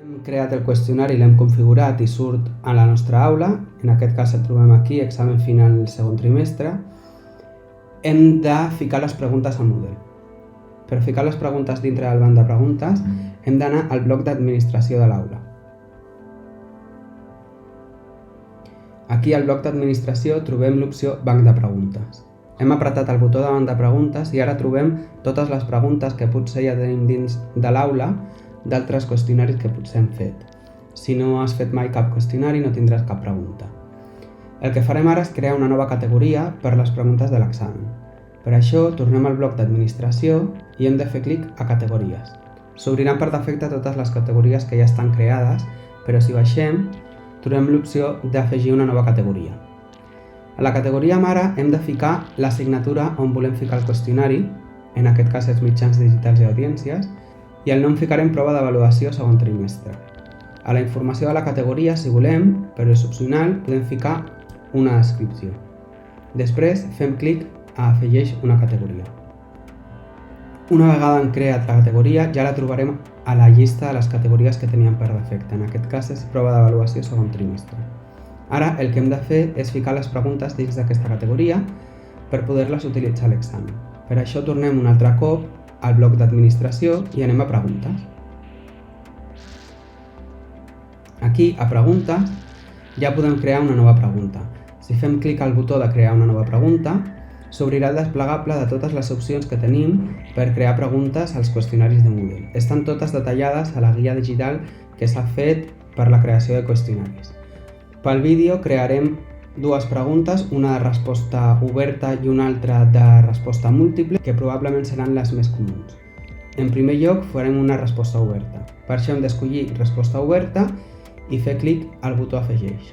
Hem creat el qüestionari, l'hem configurat i surt a la nostra aula. En aquest cas el trobem aquí, examen final segon trimestre. Hem de ficar les preguntes al Moodle. Per ficar les preguntes dintre del banc de preguntes hem d'anar al bloc d'administració de l'aula. Aquí al bloc d'administració trobem l'opció banc de preguntes. Hem apretat el botó de banc de preguntes i ara trobem totes les preguntes que potser ja tenim dins de l'aula d'altres qüestionaris que potser hem fet. Si no has fet mai cap qüestionari no tindràs cap pregunta. El que farem ara és crear una nova categoria per les preguntes de l'examen. Per això tornem al bloc d'administració i hem de fer clic a categories. S'obriran per defecte totes les categories que ja estan creades, però si baixem trobem l'opció d'afegir una nova categoria. A la categoria mare hem de ficar l'assignatura on volem ficar el qüestionari, en aquest cas els mitjans digitals i audiències, i el nom ficarem prova d'avaluació segon trimestre. A la informació de la categoria, si volem, però és opcional, podem ficar una descripció. Després fem clic a afegeix una categoria. Una vegada hem creat la categoria, ja la trobarem a la llista de les categories que teníem per defecte. En aquest cas és prova d'avaluació segon trimestre. Ara el que hem de fer és ficar les preguntes dins d'aquesta categoria per poder-les utilitzar a l'examen. Per això tornem un altre cop al bloc d'administració i anem a preguntes. Aquí, a preguntes, ja podem crear una nova pregunta. Si fem clic al botó de crear una nova pregunta, s'obrirà el desplegable de totes les opcions que tenim per crear preguntes als qüestionaris de Moodle. Estan totes detallades a la guia digital que s'ha fet per la creació de qüestionaris. Pel vídeo crearem dues preguntes, una de resposta oberta i una altra de resposta múltiple, que probablement seran les més comuns. En primer lloc farem una resposta oberta. Per això hem d'escollir resposta oberta i fer clic al botó afegeix.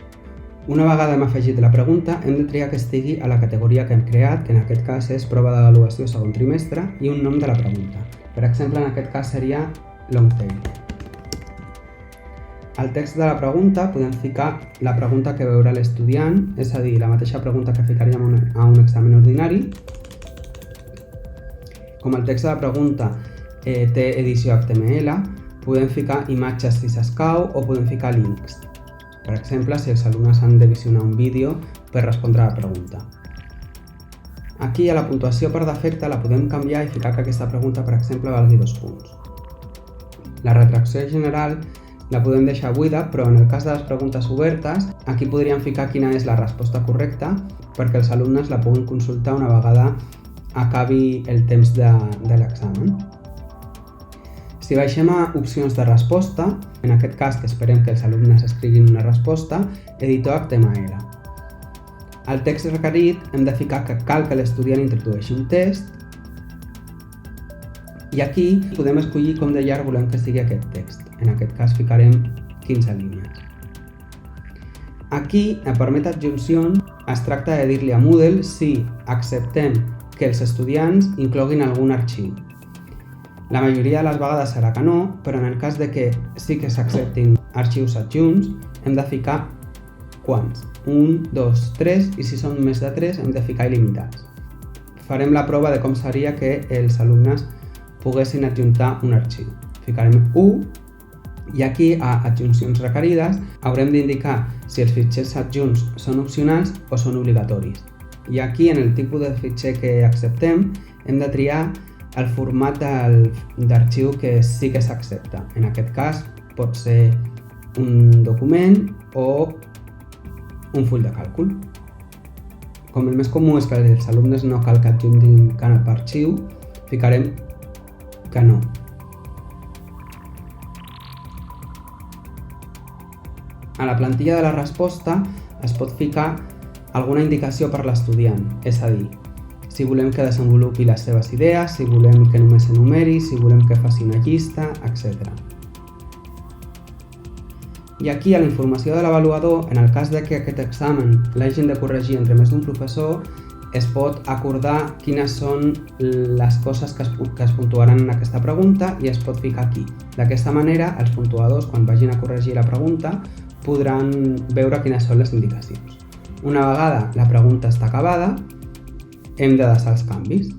Una vegada hem afegit la pregunta, hem de triar que estigui a la categoria que hem creat, que en aquest cas és prova d'avaluació segon trimestre, i un nom de la pregunta. Per exemple, en aquest cas seria long tail. Al text de la pregunta podem ficar la pregunta que veurà l'estudiant, és a dir, la mateixa pregunta que ficaríem a un examen ordinari. Com el text de la pregunta té edició HTML, podem ficar imatges si s'escau o podem ficar links. Per exemple, si els alumnes han de visionar un vídeo per respondre a la pregunta. Aquí a la puntuació per defecte la podem canviar i ficar que aquesta pregunta, per exemple, valgui 2 punts. La retracció general la podem deixar buida, però en el cas de les preguntes obertes, aquí podríem ficar quina és la resposta correcta perquè els alumnes la puguin consultar una vegada acabi el temps de l'examen. Si baixem a opcions de resposta, en aquest cas que esperem que els alumnes escriguin una resposta, editor HTML. Al text requerit hem de ficar que cal que l'estudiant introdueixi un text i aquí podem escollir com de llarg volem que sigui aquest text. En aquest cas ficarem 15 línies. Aquí, en permet adjuncions, es tracta de dir-li a Moodle si acceptem que els estudiants incloguin algun arxiu. La majoria de les vegades serà que no, però en el cas de que sí que s'acceptin arxius adjunts, hem de ficar quants. 1, 2, 3 i si són més de 3 hem de ficar il·limitats. Farem la prova de com seria que els alumnes poguessin adjuntar un arxiu. Ficarem 1 i aquí a adjuncions requerides haurem d'indicar si els fitxers adjunts són opcionals o són obligatoris. I aquí en el tipus de fitxer que acceptem hem de triar el format d'arxiu que sí que s'accepta. En aquest cas pot ser un document o un full de càlcul. Com el més comú és que els alumnes no cal que adjuntin cap arxiu, ficarem que no. A la plantilla de la resposta es pot ficar alguna indicació per l'estudiant, és a dir, si volem que desenvolupi les seves idees, si volem que només enumeri, si volem que faci una llista, etc. I aquí a la informació de l'avaluador, en el cas de que aquest examen l'hagin de corregir entre més d'un professor, es pot acordar quines són les coses que es puntuaran en aquesta pregunta i es pot ficar aquí. D'aquesta manera, els puntuadors, quan vagin a corregir la pregunta, podran veure quines són les indicacions. Una vegada la pregunta està acabada, hem de deixar els canvis.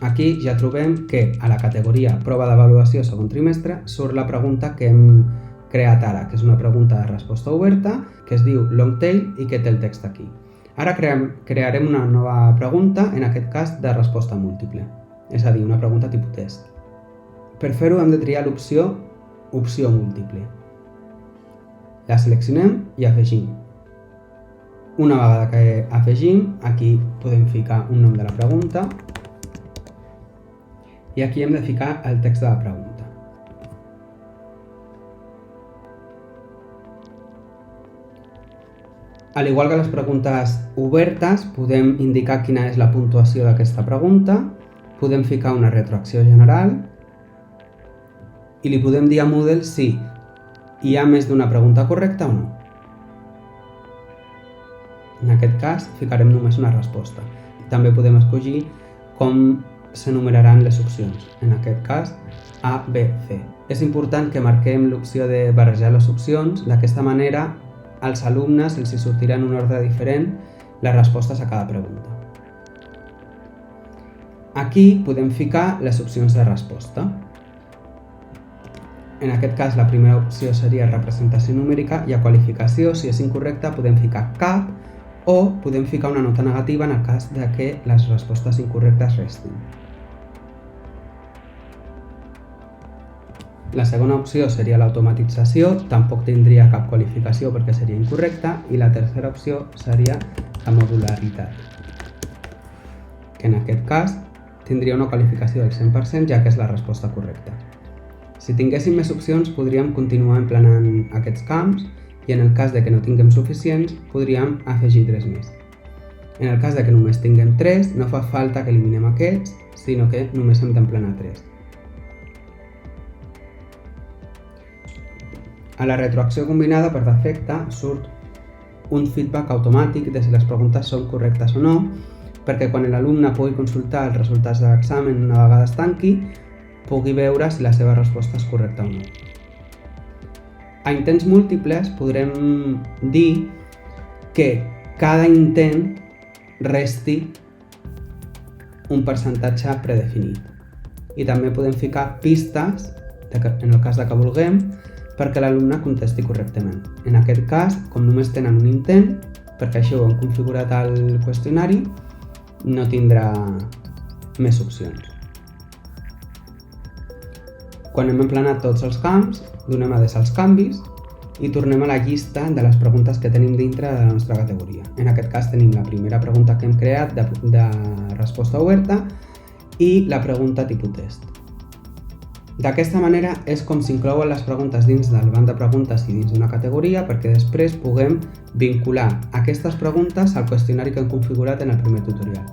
Aquí ja trobem que a la categoria prova d'avaluació segon trimestre surt la pregunta que hem creat ara, que és una pregunta de resposta oberta, que es diu long tail i que té el text aquí. Ara crearem una nova pregunta, en aquest cas de resposta múltiple, és a dir, una pregunta tipus test. Per fer-ho hem de triar l'opció opció múltiple. La seleccionem i afegim. Una vegada que afegim, aquí podem ficar un nom de la pregunta i aquí hem de ficar el text de la pregunta. Al igual que les preguntes obertes, podem indicar quina és la puntuació d'aquesta pregunta, podem ficar una retroacció general i li podem dir a Moodle si hi ha més d'una pregunta correcta o no. En aquest cas, ficarem només una resposta. També podem escollir com s'enumeraran les opcions, en aquest cas A, B, C. És important que marquem l'opció de barrejar les opcions, d'aquesta manera als alumnes els sortirà en un ordre diferent les respostes a cada pregunta. Aquí podem ficar les opcions de resposta. En aquest cas la primera opció seria representació numèrica i a qualificació, si és incorrecta, podem ficar cap o podem ficar una nota negativa en el cas de que les respostes incorrectes restin. La segona opció seria l'automatització, tampoc tindria cap qualificació perquè seria incorrecta, i la tercera opció seria la modularitat, que en aquest cas tindria una qualificació del 100% ja que és la resposta correcta. Si tinguéssim més opcions podríem continuar emplenant aquests camps i en el cas de que no tinguem suficients podríem afegir 3 més. En el cas de que només tinguem 3 no fa falta que eliminem aquests, sinó que només hem d'emplenar 3. A la retroacció combinada, per defecte, surt un feedback automàtic de si les preguntes són correctes o no, perquè quan l'alumne pugui consultar els resultats de l'examen una vegada es tanqui, pugui veure si la seva resposta és correcta o no. A intents múltiples podrem dir que cada intent resti un percentatge predefinit. I també podem ficar pistes, en el cas que vulguem, perquè l'alumne contesti correctament. En aquest cas, com només tenen un intent, perquè això ho hem configurat al qüestionari, no tindrà més opcions. Quan hem emplenat tots els camps, donem a des als canvis i tornem a la llista de les preguntes que tenim dintre de la nostra categoria. En aquest cas tenim la primera pregunta que hem creat de resposta oberta i la pregunta tipus test. D'aquesta manera és com s'inclouen les preguntes dins del banc de preguntes i dins d'una categoria perquè després puguem vincular aquestes preguntes al qüestionari que hem configurat en el primer tutorial.